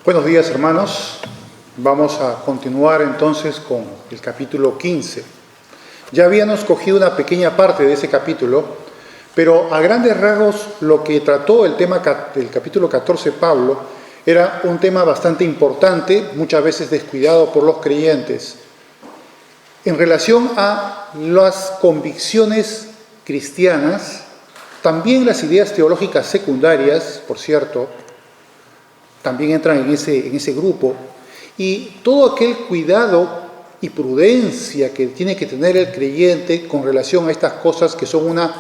Buenos días, hermanos. Vamos a continuar entonces con el capítulo 15. Ya habíamos cogido una pequeña parte de ese capítulo, pero a grandes rasgos lo que trató el tema del capítulo 14 Pablo era un tema bastante importante, muchas veces descuidado por los creyentes, en relación a las convicciones cristianas, también las ideas teológicas secundarias, por cierto, también entran en ese grupo, y todo aquel cuidado y prudencia que tiene que tener el creyente con relación a estas cosas que son una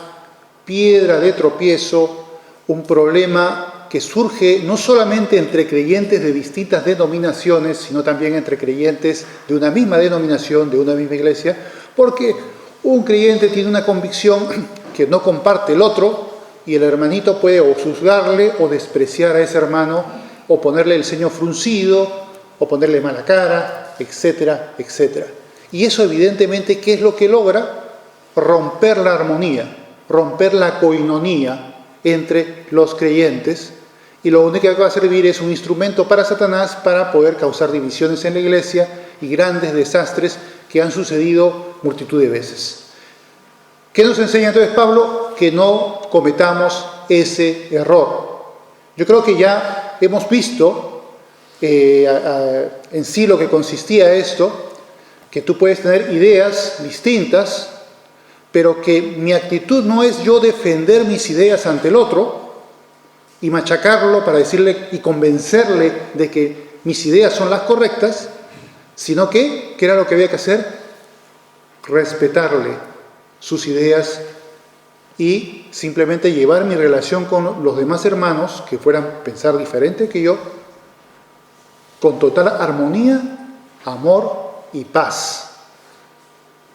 piedra de tropiezo, un problema que surge no solamente entre creyentes de distintas denominaciones, sino también entre creyentes de una misma denominación, de una misma iglesia, porque un creyente tiene una convicción que no comparte el otro, y el hermanito puede o juzgarle o despreciar a ese hermano, o ponerle el ceño fruncido, o ponerle mala cara, etcétera, etcétera. Y eso evidentemente, ¿qué es lo que logra? Romper la armonía, romper la coinonía entre los creyentes, y lo único que va a servir es un instrumento para Satanás para poder causar divisiones en la iglesia y grandes desastres que han sucedido multitud de veces. ¿Qué nos enseña entonces Pablo? Que no cometamos ese error. Yo creo que ya hemos visto en sí lo que consistía esto, que tú puedes tener ideas distintas, pero que mi actitud no es yo defender mis ideas ante el otro y machacarlo para decirle y convencerle de que mis ideas son las correctas, sino que, ¿qué era lo que había que hacer? Respetarle sus ideas y simplemente llevar mi relación con los demás hermanos que fueran pensar diferente que yo, con total armonía, amor y paz.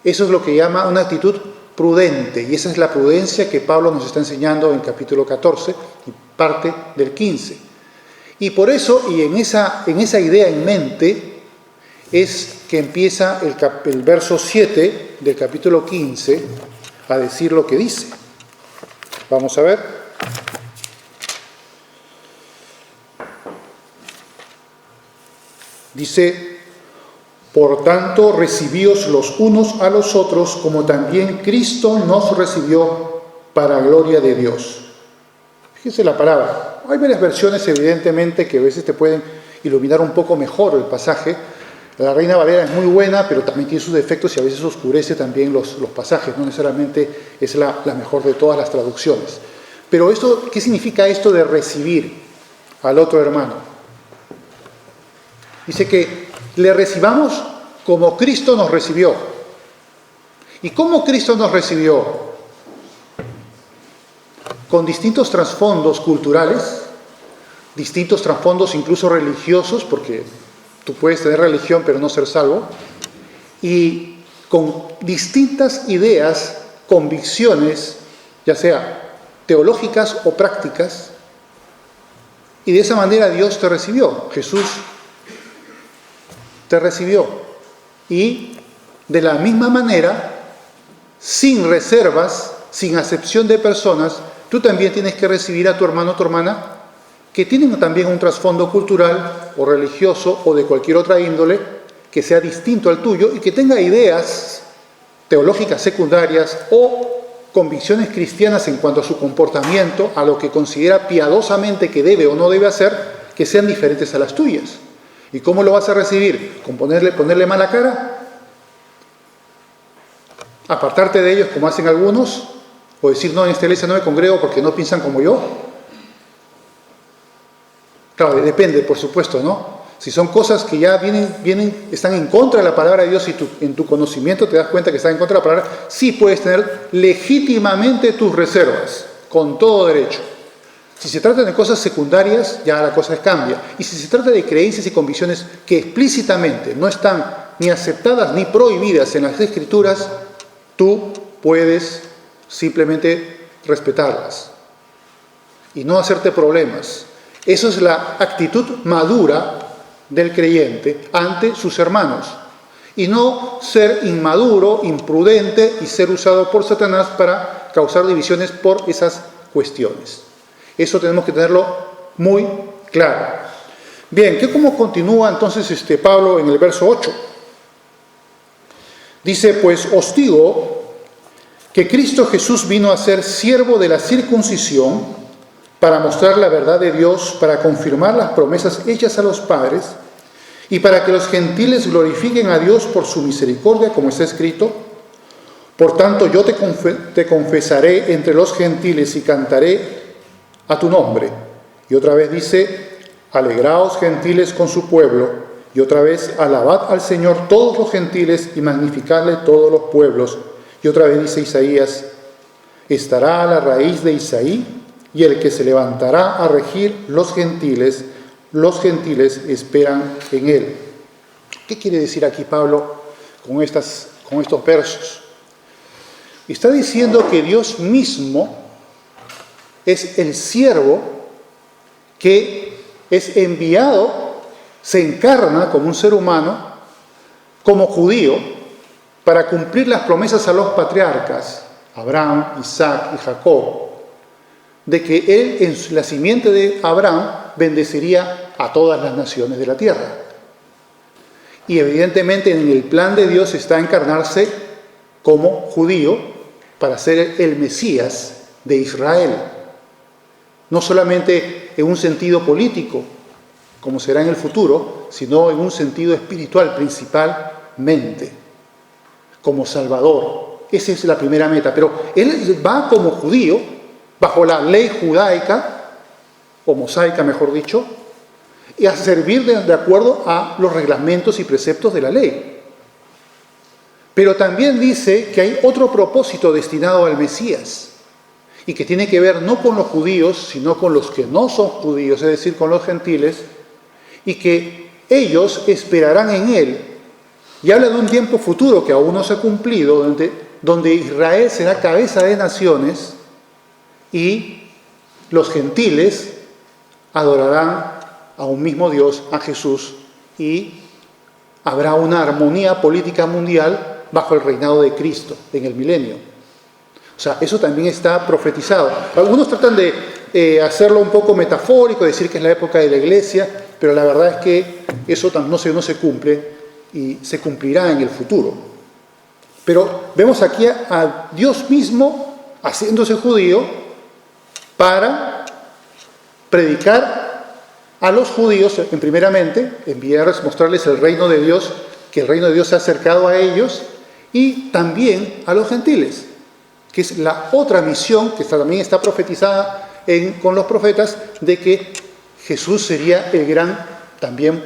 Eso es lo que llama una actitud prudente, y esa es la prudencia que Pablo nos está enseñando en capítulo 14 y parte del 15. Y por eso, y en esa idea en mente, es que empieza el verso 7 del capítulo 15 a decir lo que dice. Vamos a ver. Dice: por tanto, recibíos los unos a los otros, como también Cristo nos recibió para gloria de Dios. Fíjese la palabra. Hay varias versiones, evidentemente, que a veces te pueden iluminar un poco mejor el pasaje. La Reina Valera es muy buena, pero también tiene sus defectos y a veces oscurece también los pasajes. No necesariamente es la mejor de todas las traducciones. Pero esto, ¿qué significa esto de recibir al otro hermano? Dice que le recibamos como Cristo nos recibió. ¿Y cómo Cristo nos recibió? Con distintos trasfondos culturales, distintos trasfondos incluso religiosos, porque tú puedes tener religión pero no ser salvo, y con distintas ideas, convicciones, ya sea teológicas o prácticas, y de esa manera Dios te recibió, Jesús te recibió. Y de la misma manera, sin reservas, sin acepción de personas, tú también tienes que recibir a tu hermano o tu hermana que tienen también un trasfondo cultural o religioso o de cualquier otra índole que sea distinto al tuyo y que tenga ideas teológicas secundarias o convicciones cristianas en cuanto a su comportamiento, a lo que considera piadosamente que debe o no debe hacer, que sean diferentes a las tuyas. ¿Y cómo lo vas a recibir? ¿Con ponerle mala cara? ¿Apartarte de ellos como hacen algunos? ¿O decir, no, en esta iglesia no me congrego porque no piensan como yo? Claro, depende, por supuesto, ¿no? Si son cosas que ya están en contra de la palabra de Dios y en tu conocimiento te das cuenta que están en contra de la palabra, sí puedes tener legítimamente tus reservas, con todo derecho. Si se trata de cosas secundarias, ya la cosa cambia. Y si se trata de creencias y convicciones que explícitamente no están ni aceptadas ni prohibidas en las Escrituras, tú puedes simplemente respetarlas y no hacerte problemas. Eso es la actitud madura del creyente ante sus hermanos. Y no ser inmaduro, imprudente y ser usado por Satanás para causar divisiones por esas cuestiones. Eso tenemos que tenerlo muy claro. Bien, ¿cómo continúa entonces Pablo en el verso 8? Dice, pues os digo que Cristo Jesús vino a ser siervo de la circuncisión para mostrar la verdad de Dios, para confirmar las promesas hechas a los padres y para que los gentiles glorifiquen a Dios por su misericordia, como está escrito. Por tanto, yo te confesaré entre los gentiles y cantaré a tu nombre. Y otra vez dice, alegraos gentiles con su pueblo. Y otra vez, alabad al Señor todos los gentiles y magnificadle todos los pueblos. Y otra vez dice Isaías, estará a la raíz de Isaí y el que se levantará a regir los gentiles esperan en él. ¿Qué quiere decir aquí Pablo con estos versos? Está diciendo que Dios mismo es el siervo que es enviado, se encarna como un ser humano, como judío, para cumplir las promesas a los patriarcas, Abraham, Isaac y Jacob, de que él en la simiente de Abraham bendeciría a todas las naciones de la tierra. Y evidentemente en el plan de Dios está encarnarse como judío para ser el Mesías de Israel. No solamente en un sentido político, como será en el futuro, sino en un sentido espiritual principalmente, como Salvador. Esa es la primera meta. Pero él va como judío, bajo la ley judaica, o mosaica mejor dicho, y a servir de acuerdo a los reglamentos y preceptos de la ley. Pero también dice que hay otro propósito destinado al Mesías, y que tiene que ver no con los judíos, sino con los que no son judíos, es decir, con los gentiles, y que ellos esperarán en él. Y habla de un tiempo futuro que aún no se ha cumplido, donde Israel será cabeza de naciones y los gentiles adorarán a un mismo Dios, a Jesús, y habrá una armonía política mundial bajo el reinado de Cristo en el milenio. O sea, eso también está profetizado. Algunos tratan de hacerlo un poco metafórico, decir que es la época de la iglesia, pero la verdad es que eso no se cumple y se cumplirá en el futuro. Pero vemos aquí a Dios mismo haciéndose judío para predicar a los judíos, primeramente, enviarles, mostrarles el reino de Dios, que el reino de Dios se ha acercado a ellos, y también a los gentiles, que es la otra misión que también está profetizada con los profetas, de que Jesús sería el gran también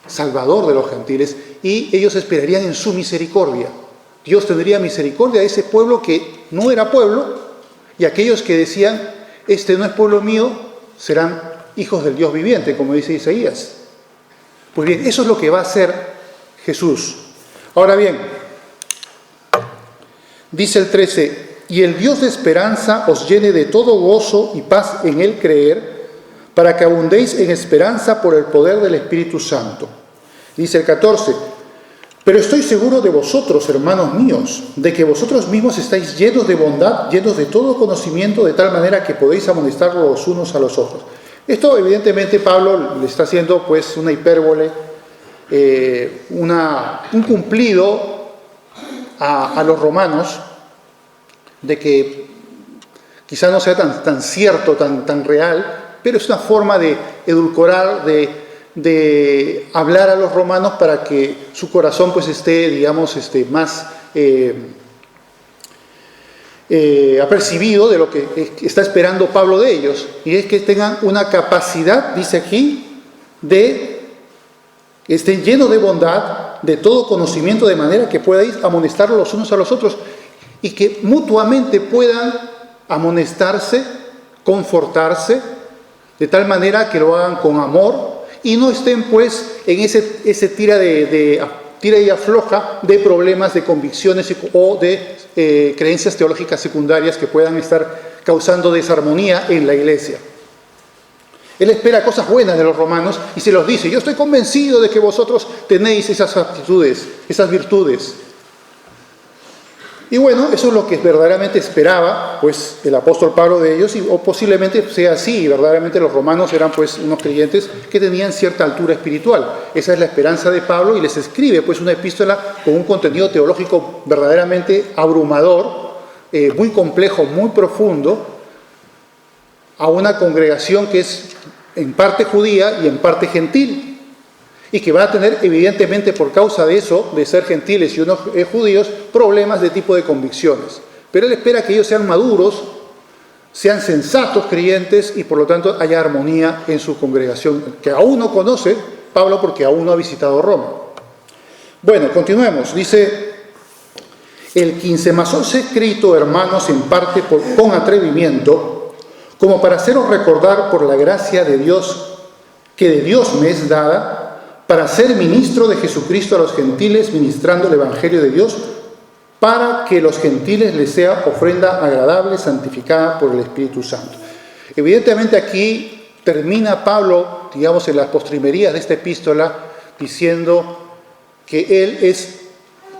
salvador de los gentiles, y ellos esperarían en su misericordia. Dios tendría misericordia de ese pueblo que no era pueblo, y aquellos que decían, este no es pueblo mío, serán hijos del Dios viviente, como dice Isaías. Pues bien, eso es lo que va a hacer Jesús. Ahora bien, dice el 13, y el Dios de esperanza os llene de todo gozo y paz en el creer, para que abundéis en esperanza por el poder del Espíritu Santo. Dice el 14, pero estoy seguro de vosotros, hermanos míos, de que vosotros mismos estáis llenos de bondad, llenos de todo conocimiento, de tal manera que podéis amonestar los unos a los otros. Esto evidentemente Pablo le está haciendo pues una hipérbole, un cumplido a los romanos, de que quizá no sea tan cierto, tan real, pero es una forma de edulcorar, de hablar a los romanos para que su corazón pues esté, digamos, más apercibido de lo que está esperando Pablo de ellos, y es que tengan una capacidad, dice aquí, de que estén llenos de bondad, de todo conocimiento, de manera que podáis amonestar los unos a los otros y que mutuamente puedan amonestarse, confortarse, de tal manera que lo hagan con amor y no estén pues en ese tira y afloja de problemas, de convicciones o de creencias teológicas secundarias que puedan estar causando desarmonía en la iglesia. Él espera cosas buenas de los romanos y se los dice, yo estoy convencido de que vosotros tenéis esas aptitudes, esas virtudes. Y bueno, eso es lo que verdaderamente esperaba pues el apóstol Pablo de ellos, o posiblemente sea así, y verdaderamente los romanos eran pues unos creyentes que tenían cierta altura espiritual. Esa es la esperanza de Pablo, y les escribe pues una epístola con un contenido teológico verdaderamente abrumador, muy complejo, muy profundo, a una congregación que es en parte judía y en parte gentil, y que va a tener evidentemente por causa de eso, de ser gentiles y unos judíos, problemas de tipo de convicciones. Pero él espera que ellos sean maduros, sean sensatos creyentes, y por lo tanto haya armonía en su congregación, que aún no conoce Pablo porque aún no ha visitado Roma. Bueno, continuemos. Dice el 15: mas os he escrito, hermanos, en parte con atrevimiento, como para haceros recordar por la gracia de Dios, que de Dios me es dada, para ser ministro de Jesucristo a los gentiles, ministrando el Evangelio de Dios, para que los gentiles les sea ofrenda agradable, santificada por el Espíritu Santo. Evidentemente aquí termina Pablo, digamos, en las postrimerías de esta epístola, diciendo que él es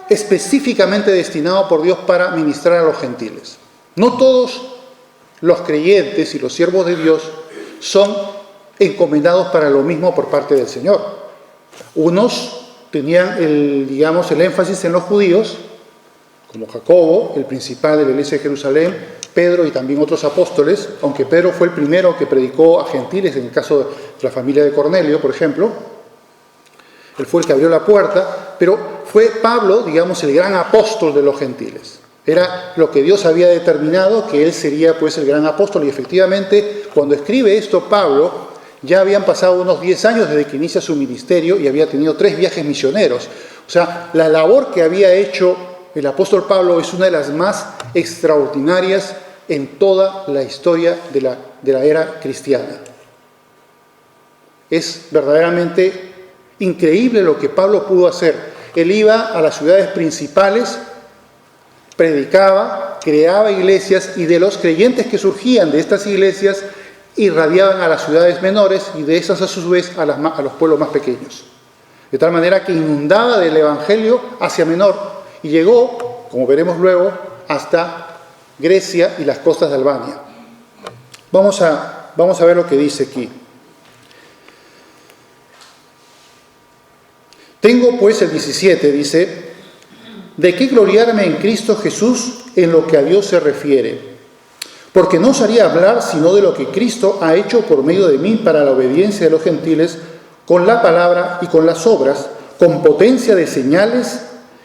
específicamente destinado por Dios para ministrar a los gentiles. No todos los creyentes y los siervos de Dios son encomendados para lo mismo por parte del Señor. Unos tenían el énfasis en los judíos, como Jacobo, el principal de la iglesia de Jerusalén, Pedro y también otros apóstoles, aunque Pedro fue el primero que predicó a gentiles, en el caso de la familia de Cornelio, por ejemplo. Él fue el que abrió la puerta, pero fue Pablo, digamos, el gran apóstol de los gentiles. Era lo que Dios había determinado, que él sería pues el gran apóstol, y efectivamente cuando escribe esto Pablo, ya habían pasado unos 10 años desde que inicia su ministerio y había tenido 3 viajes misioneros. O sea, la labor que había hecho el apóstol Pablo es una de las más extraordinarias en toda la historia de la era cristiana. Es verdaderamente increíble lo que Pablo pudo hacer. Él iba a las ciudades principales, predicaba, creaba iglesias, y de los creyentes que surgían de estas iglesias irradiaban a las ciudades menores, y de esas a su vez a los pueblos más pequeños. De tal manera que inundaba del evangelio hacia menor, y llegó, como veremos luego, hasta Grecia y las costas de Albania. Vamos a ver lo que dice aquí. Tengo pues, el 17 dice, de qué gloriarme en Cristo Jesús en lo que a Dios se refiere. Porque no osaría hablar sino de lo que Cristo ha hecho por medio de mí para la obediencia de los gentiles, con la palabra y con las obras, con potencia de señales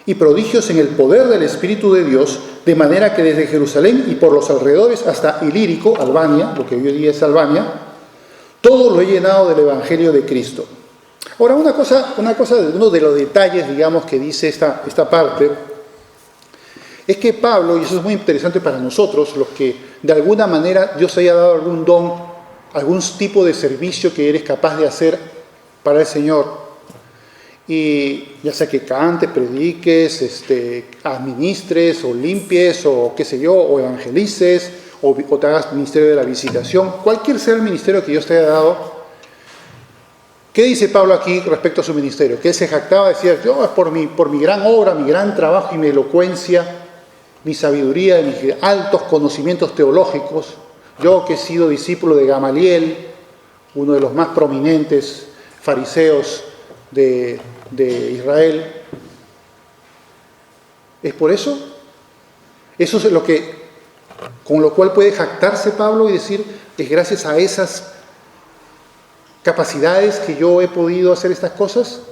y prodigios en el poder del Espíritu de Dios, de manera que desde Jerusalén y por los alrededores hasta Ilírico, Albania, lo que hoy día es Albania, todo lo he llenado del Evangelio de Cristo. Ahora, uno de los detalles, digamos, que dice esta parte, es que Pablo, y eso es muy interesante para nosotros, los que de alguna manera Dios haya dado algún don, algún tipo de servicio que eres capaz de hacer para el Señor, y ya sea que cantes, prediques, administres, o limpies, o qué sé yo, o evangelices, o te hagas ministerio de la visitación, cualquier sea el ministerio que Dios te haya dado. ¿Qué dice Pablo aquí respecto a su ministerio? Que él se jactaba, decía, yo es por mi gran obra, mi gran trabajo y mi elocuencia, mi sabiduría y mis altos conocimientos teológicos, yo que he sido discípulo de Gamaliel, uno de los más prominentes fariseos de Israel. ¿Es por eso? Eso es con lo cual puede jactarse Pablo y decir, es gracias a esas capacidades que yo he podido hacer estas cosas.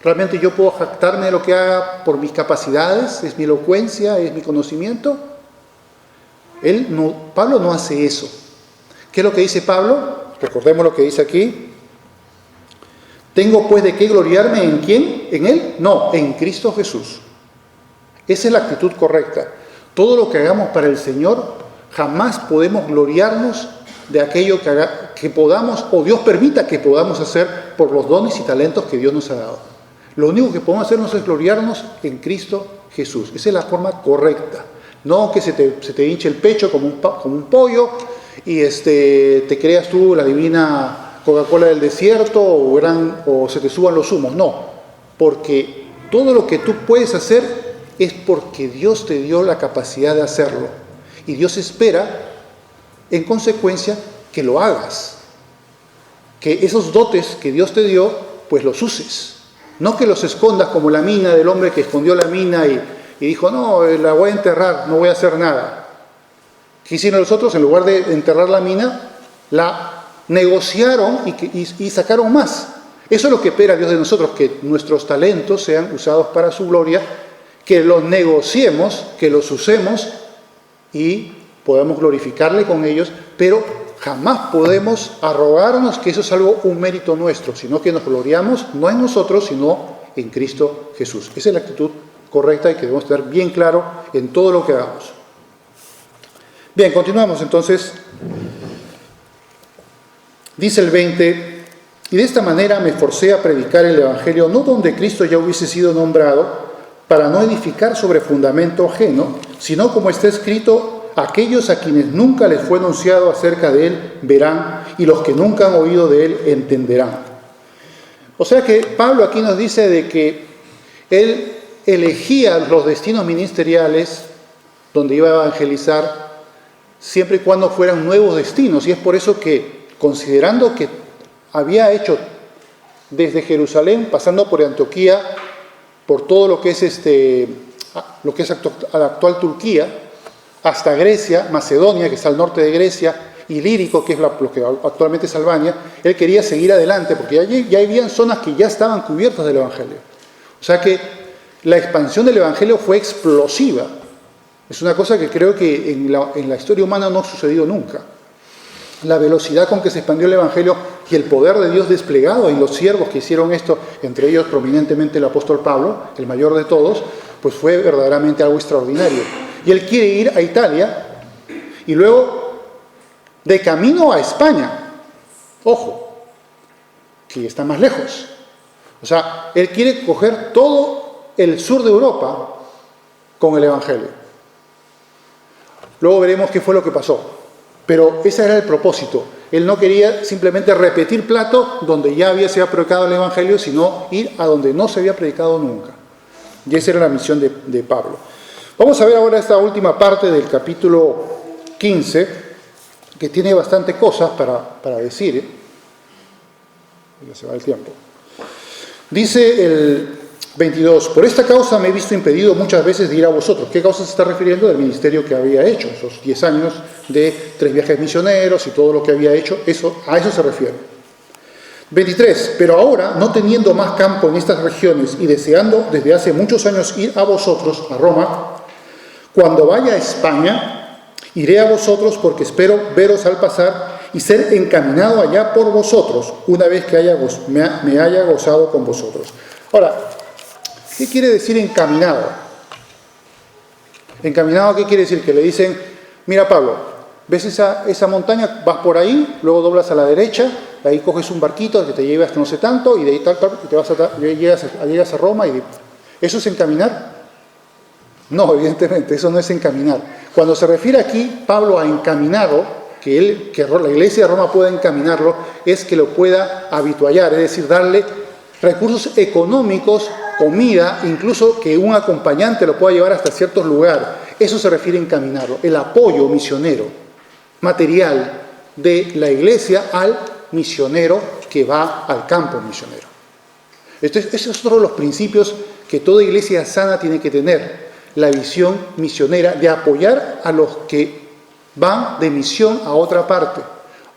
¿Realmente yo puedo jactarme de lo que haga por mis capacidades? ¿Es mi elocuencia? ¿Es mi conocimiento? Pablo no hace eso. ¿Qué es lo que dice Pablo? Recordemos lo que dice aquí. ¿Tengo pues de qué gloriarme en quién? ¿En él? No, en Cristo Jesús. Esa es la actitud correcta. Todo lo que hagamos para el Señor, jamás podemos gloriarnos de aquello que podamos, o Dios permita que podamos hacer por los dones y talentos que Dios nos ha dado. Lo único que podemos hacernos es gloriarnos en Cristo Jesús. Esa es la forma correcta. No que se te hinche el pecho como un pollo y te creas tú la divina Coca-Cola del desierto o se te suban los humos. No, porque todo lo que tú puedes hacer es porque Dios te dio la capacidad de hacerlo. Y Dios espera, en consecuencia, que lo hagas. Que esos dotes que Dios te dio, pues los uses. No que los escondas como la mina del hombre que escondió la mina y dijo, no, la voy a enterrar, no voy a hacer nada. ¿Qué hicieron los otros? En lugar de enterrar la mina, la negociaron y sacaron más. Eso es lo que espera Dios de nosotros, que nuestros talentos sean usados para su gloria, que los negociemos, que los usemos y podamos glorificarle con ellos, pero jamás podemos arrogarnos que eso es un mérito nuestro, sino que nos gloriamos no en nosotros, sino en Cristo Jesús. Esa es la actitud correcta y que debemos tener bien claro en todo lo que hagamos. Bien, continuamos entonces. Dice el 20, y de esta manera me esforcé a predicar el Evangelio, no donde Cristo ya hubiese sido nombrado, para no edificar sobre fundamento ajeno, sino como está escrito, aquellos a quienes nunca les fue anunciado acerca de él verán, y los que nunca han oído de él entenderán. O sea que Pablo aquí nos dice de que él elegía los destinos ministeriales donde iba a evangelizar, siempre y cuando fueran nuevos destinos, y es por eso que, considerando que había hecho desde Jerusalén, pasando por Antioquía, por todo lo que es la actual Turquía, hasta Grecia, Macedonia, que está al norte de Grecia, y Lírico, que es lo que actualmente es Albania, él quería seguir adelante, porque allí ya habían zonas que ya estaban cubiertas del Evangelio. O sea que la expansión del Evangelio fue explosiva. Es una cosa que creo que en la historia humana no ha sucedido nunca. La velocidad con que se expandió el Evangelio y el poder de Dios desplegado en los siervos que hicieron esto, entre ellos prominentemente el apóstol Pablo, el mayor de todos, pues fue verdaderamente algo extraordinario. Y él quiere ir a Italia y luego de camino a España. Ojo, que está más lejos. O sea, él quiere coger todo el sur de Europa con el Evangelio. Luego veremos qué fue lo que pasó. Pero ese era el propósito. Él no quería simplemente repetir plato donde ya se había predicado el Evangelio, sino ir a donde no se había predicado nunca. Y esa era la misión de Pablo. Vamos a ver ahora esta última parte del capítulo 15, que tiene bastante cosas para decir. Ya se va el tiempo. Dice el 22, por esta causa me he visto impedido muchas veces de ir a vosotros. ¿Qué causa se está refiriendo? Del ministerio que había hecho, esos 10 años de 3 viajes misioneros y todo lo que había hecho, a eso se refiere. 23, pero ahora, no teniendo más campo en estas regiones y deseando desde hace muchos años ir a vosotros, a Roma, cuando vaya a España, iré a vosotros porque espero veros al pasar y ser encaminado allá por vosotros, una vez que me haya gozado con vosotros. Ahora, ¿qué quiere decir encaminado? ¿Encaminado qué quiere decir? Que le dicen, mira Pablo, ¿ves esa montaña? Vas por ahí, luego doblas a la derecha, de ahí coges un barquito que te lleve hasta no sé tanto, y de ahí llegas a Roma. ¿Eso es encaminar? No, evidentemente, eso no es encaminar. Cuando se refiere aquí Pablo a encaminado, que la iglesia de Roma pueda encaminarlo, es que lo pueda habituallar, es decir, darle recursos económicos, comida, incluso que un acompañante lo pueda llevar hasta ciertos lugares. Eso se refiere a encaminarlo, el apoyo misionero, material de la iglesia al misionero que va al campo misionero. Entonces, ese es otro de los principios que toda iglesia sana tiene que tener, la visión misionera de apoyar a los que van de misión a otra parte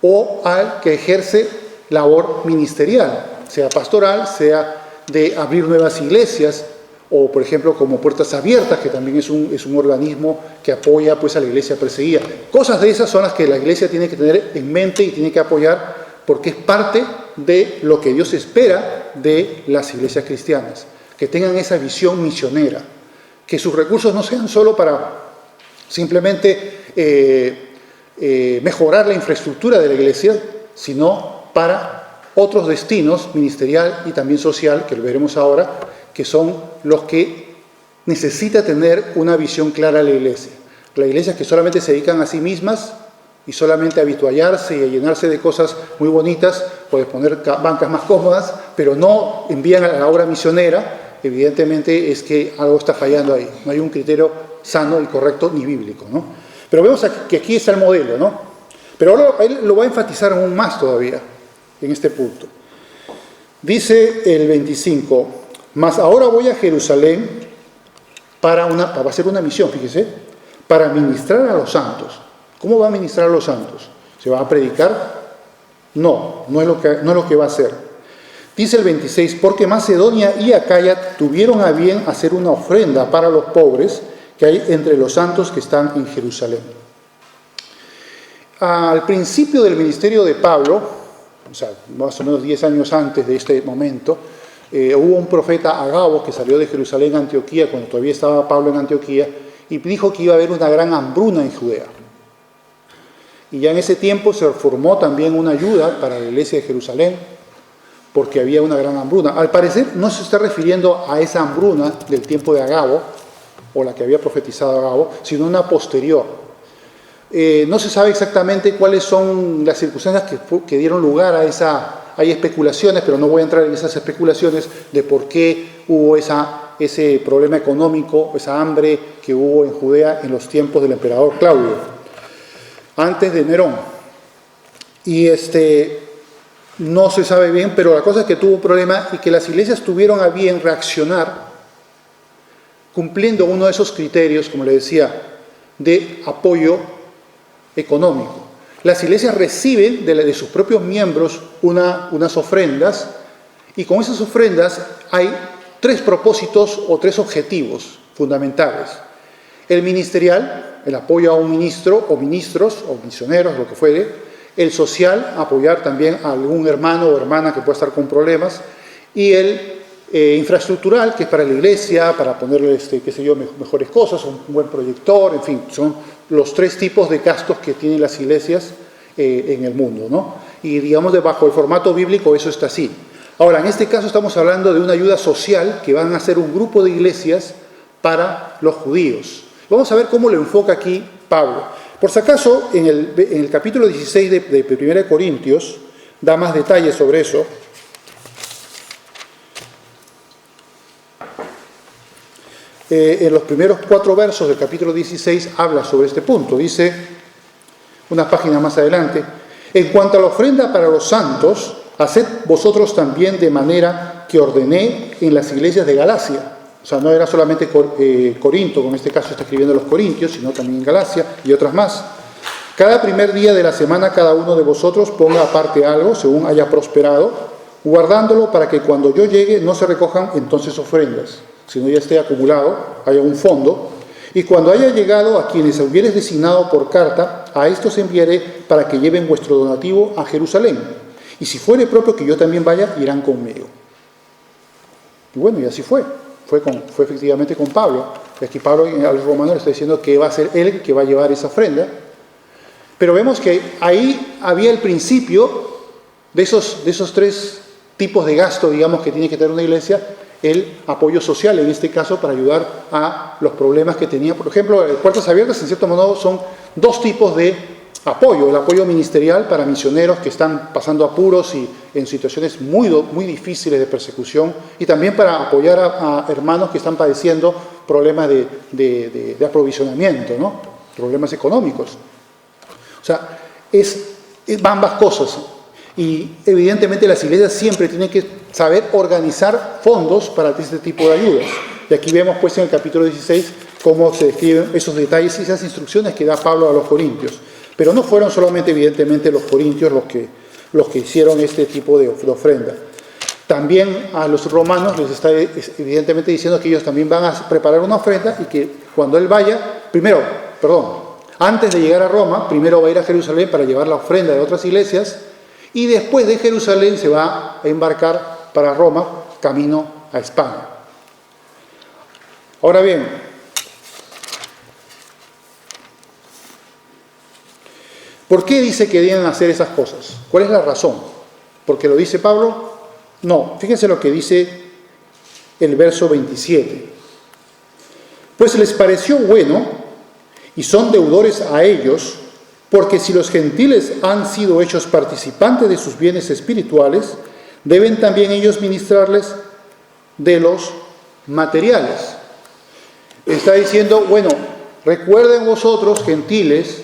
o al que ejerce labor ministerial, sea pastoral, sea de abrir nuevas iglesias, o por ejemplo como Puertas Abiertas, que también es un organismo que apoya pues a la iglesia perseguida. Cosas de esas son las que la iglesia tiene que tener en mente y tiene que apoyar, porque es parte de lo que Dios espera de las iglesias cristianas, que tengan esa visión misionera, que sus recursos no sean solo para simplemente mejorar la infraestructura de la iglesia, sino para otros destinos, ministerial y también social, que lo veremos ahora, que son los que necesita tener una visión clara la iglesia. Las iglesias que solamente se dedican a sí mismas y solamente a habituallarse y a llenarse de cosas muy bonitas, puedes poner bancas más cómodas, pero no envían a la obra misionera, evidentemente es que algo está fallando ahí. No hay un criterio sano y correcto ni bíblico, ¿no? Pero vemos que aquí está el modelo, ¿no? Pero ahora él lo va a enfatizar aún más todavía en este punto. Dice el 25, mas ahora voy a Jerusalén para hacer una misión, fíjese, para ministrar a los santos. ¿Cómo va a ministrar a los santos? ¿Se va a predicar? No es lo que va a hacer. Dice el 26, porque Macedonia y Acaya tuvieron a bien hacer una ofrenda para los pobres que hay entre los santos que están en Jerusalén. Al principio del ministerio de Pablo, o sea, más o menos 10 años antes de este momento, hubo un profeta Agabo que salió de Jerusalén a Antioquía, cuando todavía estaba Pablo en Antioquía, y dijo que iba a haber una gran hambruna en Judea. Y ya en ese tiempo se formó también una ayuda para la iglesia de Jerusalén, porque había una gran hambruna. Al parecer no se está refiriendo a esa hambruna del tiempo de Agabo, o la que había profetizado Agabo, sino una posterior. No se sabe exactamente cuáles son las circunstancias que dieron lugar a esa. Hay especulaciones, pero no voy a entrar en esas especulaciones de por qué hubo ese problema económico, esa hambre que hubo en Judea en los tiempos del emperador Claudio, antes de Nerón. Y no se sabe bien, pero la cosa es que tuvo un problema y que las iglesias tuvieron a bien reaccionar cumpliendo uno de esos criterios, como le decía, de apoyo económico. Las iglesias reciben de sus propios miembros unas ofrendas, y con esas ofrendas hay 3 propósitos o 3 objetivos fundamentales. El ministerial, el apoyo a un ministro o ministros o misioneros, lo que fuere. El social, apoyar también a algún hermano o hermana que pueda estar con problemas. Y el infraestructural, que es para la iglesia, para ponerle, mejores cosas, un buen proyector, en fin, son los 3 tipos de gastos que tienen las iglesias en el mundo, ¿no? Y digamos, bajo el formato bíblico eso está así. Ahora, en este caso estamos hablando de una ayuda social que van a ser un grupo de iglesias para los judíos. Vamos a ver cómo lo enfoca aquí Pablo. Por si acaso, en el capítulo 16 de 1 Corintios, da más detalles sobre eso. En los primeros 4 versos del capítulo 16 habla sobre este punto. Dice, unas páginas más adelante, en cuanto a la ofrenda para los santos, haced vosotros también de manera que ordené en las iglesias de Galacia. O sea, no era solamente Corinto, como en este caso está escribiendo los Corintios, sino también Galacia y otras más. Cada primer día de la semana cada uno de vosotros ponga aparte algo, según haya prosperado, guardándolo para que cuando yo llegue no se recojan entonces ofrendas, sino ya esté acumulado, haya un fondo. Y cuando haya llegado a quienes hubieres designado por carta, a estos enviaré para que lleven vuestro donativo a Jerusalén. Y si fuere propio que yo también vaya, irán conmigo. Y bueno, y así fue. Fue efectivamente con Pablo. Y aquí Pablo a los romanos le está diciendo que va a ser él que va a llevar esa ofrenda. Pero vemos que ahí había el principio de esos 3 tipos de gasto, digamos, que tiene que tener una iglesia. El apoyo social, en este caso, para ayudar a los problemas que tenía. Por ejemplo, Puertas Abiertas, en cierto modo, son 2 tipos de apoyo. El apoyo ministerial para misioneros que están pasando apuros y en situaciones muy, muy difíciles de persecución, y también para apoyar a hermanos que están padeciendo problemas de aprovisionamiento, ¿no? Problemas económicos. O sea, van ambas cosas. Y evidentemente las iglesias siempre tienen que saber organizar fondos para este tipo de ayudas. Y aquí vemos pues en el capítulo 16 cómo se describen esos detalles y esas instrucciones que da Pablo a los corintios. Pero no fueron solamente evidentemente los corintios los que hicieron este tipo de ofrenda. También a los romanos les está evidentemente diciendo que ellos también van a preparar una ofrenda y que cuando él vaya, antes de llegar a Roma, primero va a ir a Jerusalén para llevar la ofrenda de otras iglesias, y después de Jerusalén se va a embarcar para Roma, camino a España. Ahora bien, ¿por qué dice que deben hacer esas cosas? ¿Cuál es la razón? ¿Porque lo dice Pablo? No, fíjense lo que dice el verso 27. Pues les pareció bueno y son deudores a ellos, porque si los gentiles han sido hechos participantes de sus bienes espirituales, deben también ellos ministrarles de los materiales. Está diciendo, bueno, recuerden vosotros, gentiles,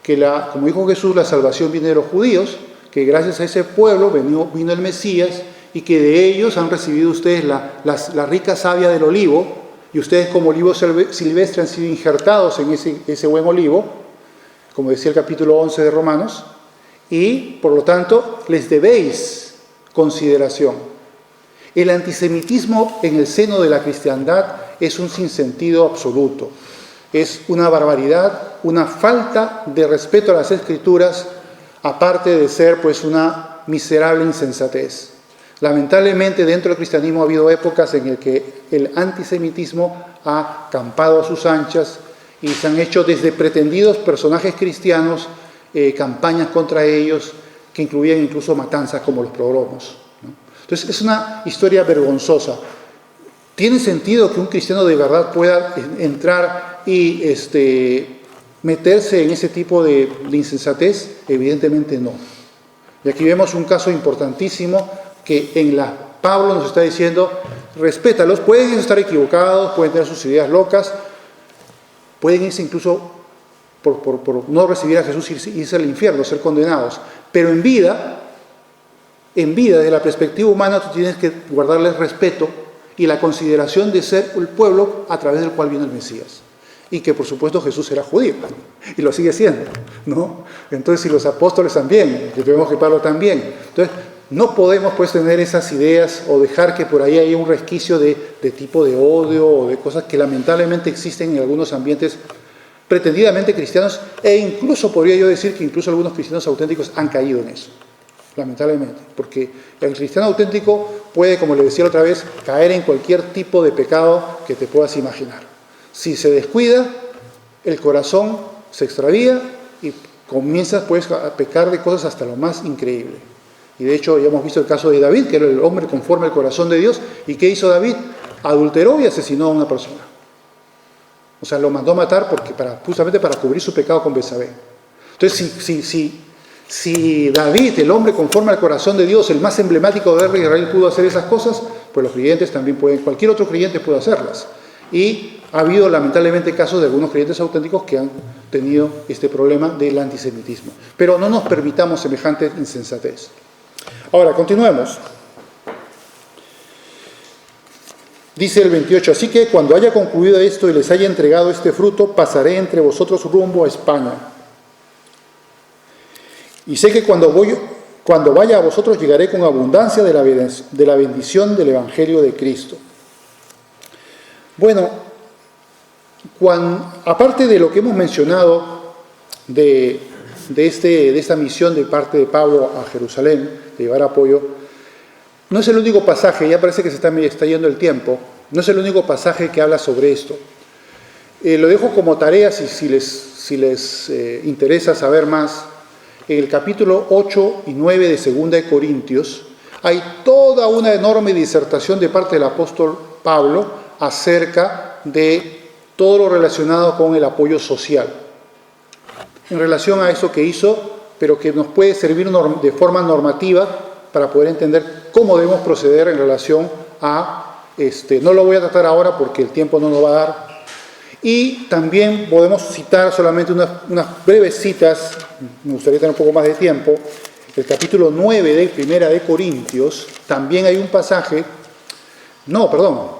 que como dijo Jesús, la salvación viene de los judíos, que gracias a ese pueblo vino el Mesías y que de ellos han recibido ustedes la rica savia del olivo, y ustedes como olivo silvestre han sido injertados en ese buen olivo, como decía el capítulo 11 de Romanos, y por lo tanto les debéis consideración. El antisemitismo en el seno de la cristiandad es un sinsentido absoluto. Es una barbaridad, una falta de respeto a las Escrituras, aparte de ser pues una miserable insensatez. Lamentablemente dentro del cristianismo ha habido épocas en las que el antisemitismo ha campado a sus anchas y se han hecho desde pretendidos personajes cristianos campañas contra ellos que incluían incluso matanzas como los pogromos, ¿no? Entonces es una historia vergonzosa. ¿Tiene sentido que un cristiano de verdad pueda entrar y meterse en ese tipo de insensatez? Evidentemente no. Y aquí vemos un caso importantísimo que Pablo nos está diciendo, respétalos, pueden estar equivocados, pueden tener sus ideas locas, pueden irse incluso por no recibir a Jesús, irse al infierno, ser condenados. Pero en vida, desde la perspectiva humana, tú tienes que guardarles respeto y la consideración de ser el pueblo a través del cual viene el Mesías. Y que por supuesto Jesús era judío, y lo sigue siendo, ¿no? Entonces, si los apóstoles también, y vemos que Pablo también. Entonces, no podemos pues tener esas ideas o dejar que por ahí haya un resquicio de tipo de odio o de cosas que lamentablemente existen en algunos ambientes pretendidamente cristianos, e incluso podría yo decir que incluso algunos cristianos auténticos han caído en eso, lamentablemente, porque el cristiano auténtico puede, como le decía la otra vez, caer en cualquier tipo de pecado que te puedas imaginar. Si se descuida, el corazón se extravía y comienzas pues a pecar de cosas hasta lo más increíble. Y de hecho ya hemos visto el caso de David, que era el hombre conforme al corazón de Dios. ¿Y qué hizo David? Adulteró y asesinó a una persona. O sea, lo mandó a matar justamente para cubrir su pecado con Betsabé. Entonces, si David, el hombre conforme al corazón de Dios, el más emblemático del rey de Israel, pudo hacer esas cosas, pues los creyentes también pueden, cualquier otro creyente puede hacerlas. Y ha habido lamentablemente casos de algunos creyentes auténticos que han tenido este problema del antisemitismo. Pero no nos permitamos semejante insensatez. Ahora, continuemos. Dice el 28, así que cuando haya concluido esto y les haya entregado este fruto, pasaré entre vosotros rumbo a España. Y sé que cuando vaya a vosotros llegaré con abundancia de la bendición del Evangelio de Cristo. Bueno, aparte de lo que hemos mencionado de esta misión de parte de Pablo a Jerusalén, de llevar apoyo, no es el único pasaje, ya parece que se está yendo el tiempo, no es el único pasaje que habla sobre esto. Lo dejo como tarea si les interesa saber más. En el capítulo 8 y 9 de 2 de Corintios hay toda una enorme disertación de parte del apóstol Pablo acerca de todo lo relacionado con el apoyo social. En relación a eso que hizo, pero que nos puede servir de forma normativa para poder entender cómo debemos proceder en relación a no lo voy a tratar ahora porque el tiempo no nos va a dar. Y también podemos citar solamente unas breves citas, me gustaría tener un poco más de tiempo. El capítulo 9 de Primera de Corintios, también hay un pasaje,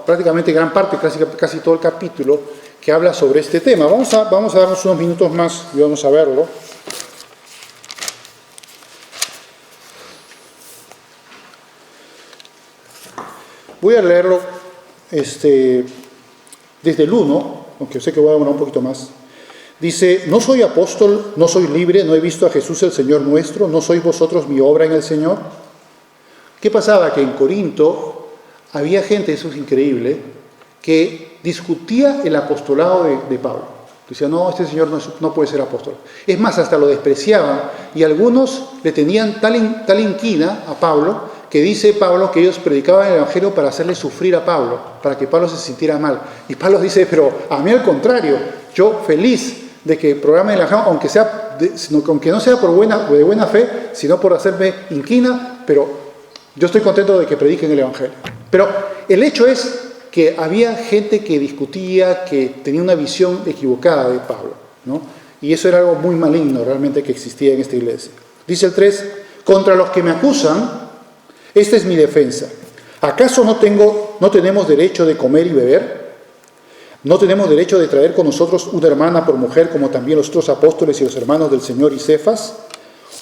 prácticamente gran parte, casi todo el capítulo, que habla sobre este tema. Vamos a darnos unos minutos más y vamos a verlo. Voy a leerlo desde el 1, aunque sé que voy a demorar un poquito más. Dice, no soy apóstol, no soy libre, no he visto a Jesús el Señor nuestro, no sois vosotros mi obra en el Señor. ¿Qué pasaba? Que en Corinto había gente, eso es increíble, que discutía el apostolado de Pablo. Decía, no, este señor no puede ser apóstol. Es más, hasta lo despreciaban, y algunos le tenían tal inquina a Pablo, que dice Pablo que ellos predicaban el Evangelio para hacerle sufrir a Pablo, para que Pablo se sintiera mal. Y Pablo dice, pero a mí al contrario, yo feliz de que programen el Evangelio, aunque no sea de buena fe, sino por hacerme inquina, pero yo estoy contento de que prediquen el Evangelio. Pero el hecho es que había gente que discutía, que tenía una visión equivocada de Pablo, ¿no? Y eso era algo muy maligno realmente que existía en esta iglesia. Dice el 3, contra los que me acusan, esta es mi defensa. ¿Acaso no tenemos derecho de comer y beber? ¿No tenemos derecho de traer con nosotros una hermana por mujer, como también los otros apóstoles y los hermanos del Señor y Cefas?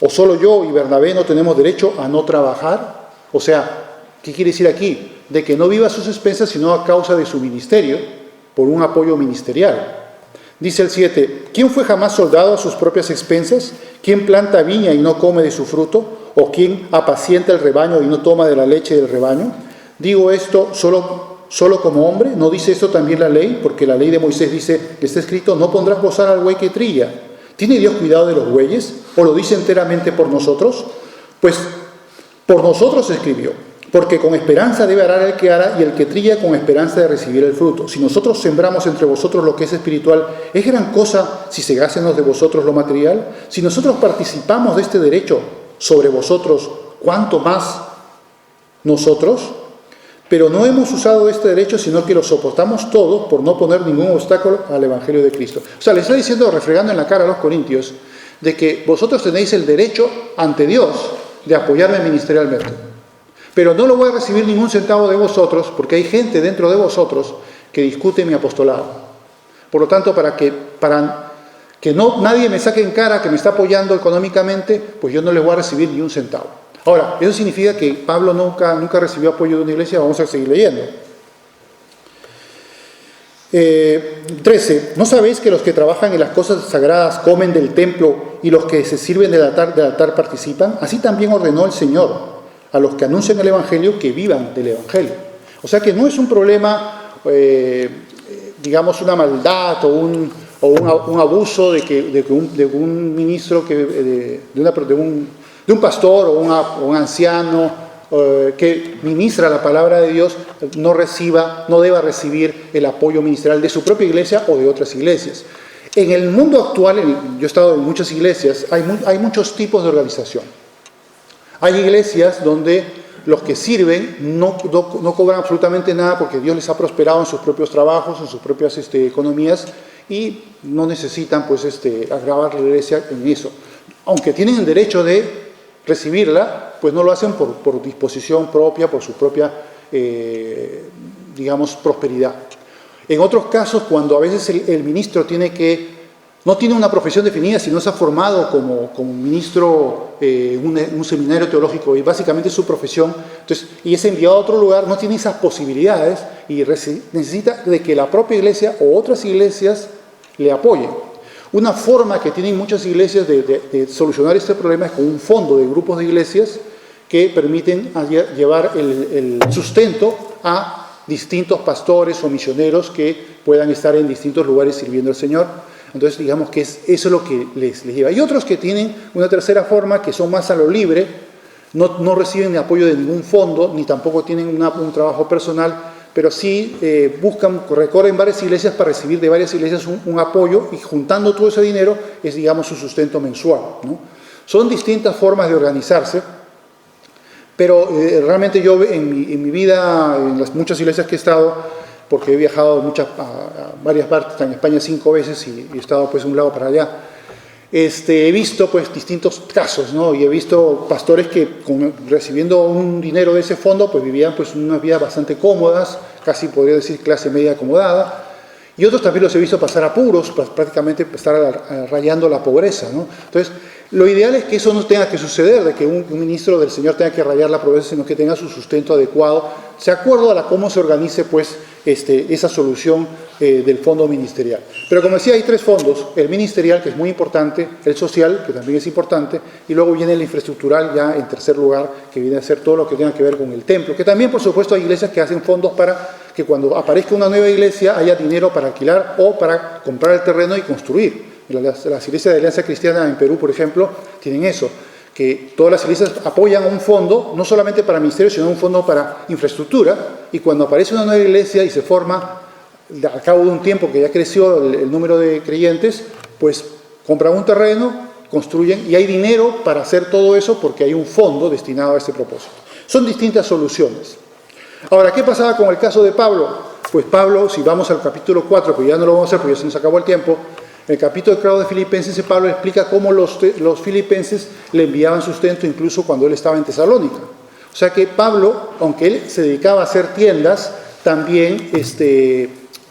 ¿O solo yo y Bernabé no tenemos derecho a no trabajar? O sea, ¿qué quiere decir aquí? De que no viva a sus expensas, sino a causa de su ministerio, por un apoyo ministerial. Dice el 7, ¿quién fue jamás soldado a sus propias expensas? ¿Quién planta viña y no come de su fruto? ¿O quién apacienta el rebaño y no toma de la leche del rebaño? Digo esto solo como hombre, ¿no dice esto también la ley? Porque la ley de Moisés dice, está escrito, no pondrás bozal al buey que trilla. ¿Tiene Dios cuidado de los bueyes? ¿O lo dice enteramente por nosotros? Pues por nosotros escribió, porque con esperanza debe arar el que ara y el que trilla con esperanza de recibir el fruto. Si nosotros sembramos entre vosotros lo que es espiritual, ¿es gran cosa si segásemos de vosotros lo material? Si nosotros participamos de este derecho sobre vosotros, ¿cuánto más nosotros? Pero no hemos usado este derecho, sino que lo soportamos todos por no poner ningún obstáculo al Evangelio de Cristo. O sea, le está diciendo, refregando en la cara a los corintios, de que vosotros tenéis el derecho ante Dios de apoyarme ministerialmente. Pero no lo voy a recibir ningún centavo de vosotros, porque hay gente dentro de vosotros que discute mi apostolado. Por lo tanto, para que nadie me saque en cara que me está apoyando económicamente, pues yo no le voy a recibir ni un centavo. Ahora, ¿eso significa que Pablo nunca recibió apoyo de una iglesia? Vamos a seguir leyendo. 13. ¿No sabéis que los que trabajan en las cosas sagradas comen del templo y los que se sirven del altar participan? Así también ordenó el Señor a los que anuncian el Evangelio que vivan del Evangelio. O sea que no es un problema, digamos, una maldad o un abuso de un ministro, de un pastor o un anciano que ministra la palabra de Dios no deba recibir el apoyo ministerial de su propia iglesia o de otras iglesias. En el mundo actual, yo he estado en muchas iglesias, hay muchos tipos de organización. Hay iglesias donde los que sirven no cobran absolutamente nada porque Dios les ha prosperado en sus propios trabajos, en sus propias economías, y no necesitan pues agravar la iglesia en eso. Aunque tienen el derecho de recibirla, pues no lo hacen por disposición propia, por su propia, digamos, prosperidad. En otros casos, cuando a veces el ministro no tiene una profesión definida, sino se ha formado como ministro en un seminario teológico y básicamente es su profesión, entonces, y es enviado a otro lugar, no tiene esas posibilidades y necesita de que la propia iglesia o otras iglesias le apoyen. Una forma que tienen muchas iglesias de solucionar este problema es con un fondo de grupos de iglesias que permiten llevar el sustento a distintos pastores o misioneros que puedan estar en distintos lugares sirviendo al Señor. Entonces, digamos que eso es lo que les lleva. Hay otros que tienen una tercera forma, que son más a lo libre, no reciben ni apoyo de ningún fondo, ni tampoco tienen un trabajo personal, pero sí recorren varias iglesias para recibir de varias iglesias un apoyo, y juntando todo ese dinero es, digamos, su sustento mensual, ¿no? Son distintas formas de organizarse, pero realmente yo en mi vida, en las muchas iglesias que he estado, porque he viajado a varias partes, en España 5 veces y he estado pues de un lado para allá, he visto pues distintos casos, ¿no? Y he visto pastores que recibiendo un dinero de ese fondo pues vivían pues unas vidas bastante cómodas, casi podría decir clase media acomodada, y otros también los he visto pasar apuros, prácticamente estar rayando la pobreza, ¿no? Entonces, lo ideal es que eso no tenga que suceder, de que un ministro del Señor tenga que rayar la pobreza, sino que tenga su sustento adecuado, de acuerdo a cómo se organice pues esa solución del fondo ministerial. Pero como decía, hay 3 fondos: el ministerial, que es muy importante, el social, que también es importante, y luego viene el infraestructural ya en tercer lugar, que viene a ser todo lo que tenga que ver con el templo, que también por supuesto hay iglesias que hacen fondos para que cuando aparezca una nueva iglesia haya dinero para alquilar o para comprar el terreno y construir. Las iglesias de Alianza Cristiana en Perú, por ejemplo, tienen eso, que todas las iglesias apoyan un fondo, no solamente para ministerio, sino un fondo para infraestructura, y cuando aparece una nueva iglesia y se forma, al cabo de un tiempo que ya creció el número de creyentes, pues compran un terreno, construyen, y hay dinero para hacer todo eso porque hay un fondo destinado a ese propósito. Son distintas soluciones. Ahora, ¿qué pasaba con el caso de Pablo? pues Pablo, si vamos al capítulo 4, pero ya no lo vamos a hacer porque ya se nos acabó el tiempo, en el capítulo de Filipenses, Pablo explica cómo los filipenses le enviaban sustento incluso cuando él estaba en Tesalónica. O sea que Pablo, aunque él se dedicaba a hacer tiendas, también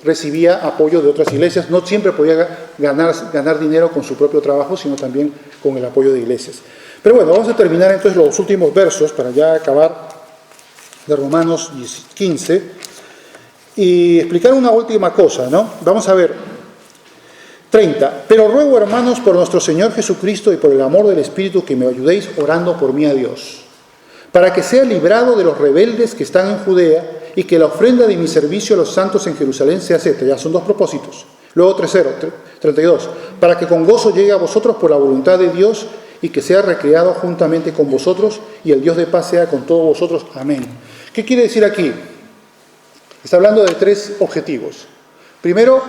recibía apoyo de otras iglesias. No siempre podía ganar dinero con su propio trabajo, sino también con el apoyo de iglesias. Pero bueno, vamos a terminar entonces los últimos versos para ya acabar de Romanos 15 y explicar una última cosa, ¿no? Vamos a ver, 30. Pero ruego, hermanos, por nuestro Señor Jesucristo y por el amor del Espíritu, que me ayudéis orando por mí a Dios, para que sea librado de los rebeldes que están en Judea y que la ofrenda de mi servicio a los santos en Jerusalén sea acepta. Ya son dos propósitos. Luego 32. Para que con gozo llegue a vosotros por la voluntad de Dios y que sea recreado juntamente con vosotros y el Dios de paz sea con todos vosotros. Amén. ¿Qué quiere decir aquí? Está hablando de tres objetivos. Primero,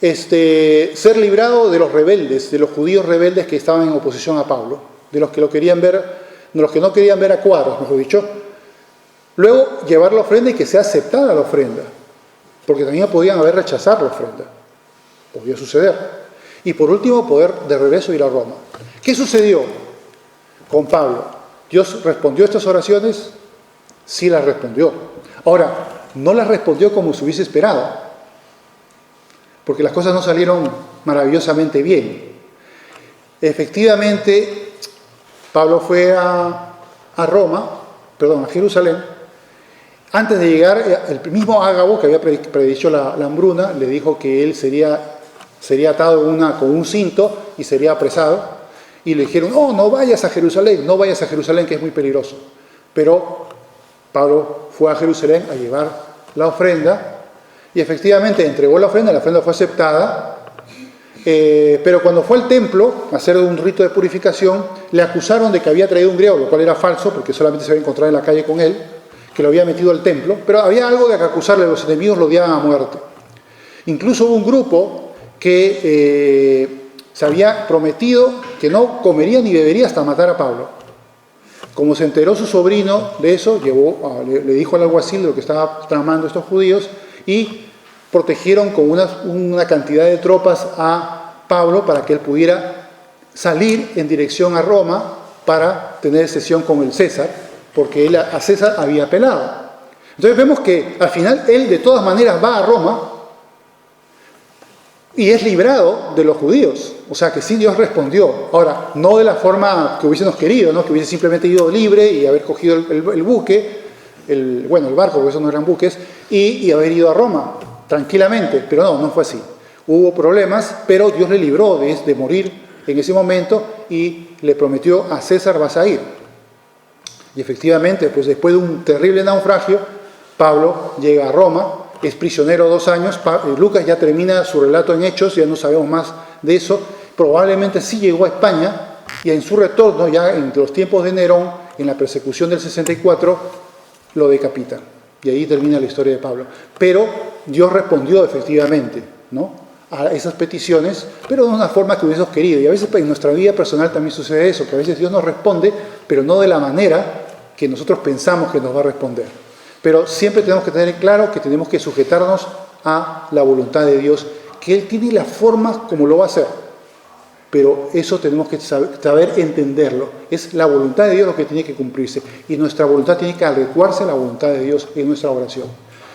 ser librado de los rebeldes, de los judíos rebeldes que estaban en oposición a Pablo, de los que lo querían ver, de los que no querían ver a cuadros, mejor dicho. Luego, llevar la ofrenda y que sea aceptada la ofrenda, porque también podían haber rechazado la ofrenda. Podía suceder. Y por último, poder de regreso ir a Roma. ¿Qué sucedió con Pablo? ¿Dios respondió a estas oraciones? Sí las respondió. Ahora, no las respondió como se hubiese esperado, porque las cosas no salieron maravillosamente bien. Efectivamente, Pablo fue a Jerusalén. Antes de llegar, el mismo Ágabo, que había predicho la hambruna, le dijo que él sería atado con un cinto y sería apresado. Y le dijeron, no vayas a Jerusalén, que es muy peligroso. Pero Pablo fue a Jerusalén a llevar la ofrenda y efectivamente entregó la ofrenda fue aceptada. Pero cuando fue al templo a hacer un rito de purificación, le acusaron de que había traído un griego, lo cual era falso, porque solamente se había encontrado en la calle con él, que lo había metido al templo, pero había algo de que acusarle, los enemigos lo odiaban a muerte. Incluso hubo un grupo que se había prometido que no comería ni bebería hasta matar a Pablo. Como se enteró su sobrino de eso, le dijo al alguacil de lo que estaba tramando estos judíos y protegieron con una cantidad de tropas a Pablo para que él pudiera salir en dirección a Roma para tener sesión con el César, porque él a César había apelado. Entonces vemos que al final él de todas maneras va a Roma y es librado de los judíos. O sea que sí, Dios respondió. Ahora, no de la forma que hubiésemos querido, ¿no? Que hubiese simplemente ido libre y haber cogido el buque, el barco, porque esos no eran buques, y haber ido a Roma tranquilamente. Pero no fue así. Hubo problemas, pero Dios le libró de morir en ese momento y le prometió a César vas a ir. Y efectivamente, pues después de un terrible naufragio, Pablo llega a Roma, es prisionero 2 años. Lucas ya termina su relato en Hechos, ya no sabemos más de eso. Probablemente sí llegó a España y en su retorno, ya en los tiempos de Nerón, en la persecución del 64, lo decapitan. Y ahí termina la historia de Pablo. Pero Dios respondió efectivamente, ¿no?, a esas peticiones, pero de una forma que hubiésemos querido. Y a veces en nuestra vida personal también sucede eso, que a veces Dios nos responde, pero no de la manera que nosotros pensamos que nos va a responder. Pero siempre tenemos que tener claro que tenemos que sujetarnos a la voluntad de Dios, que Él tiene la forma como lo va a hacer. Pero eso tenemos que saber entenderlo. Es la voluntad de Dios lo que tiene que cumplirse. Y nuestra voluntad tiene que adecuarse a la voluntad de Dios en nuestra oración.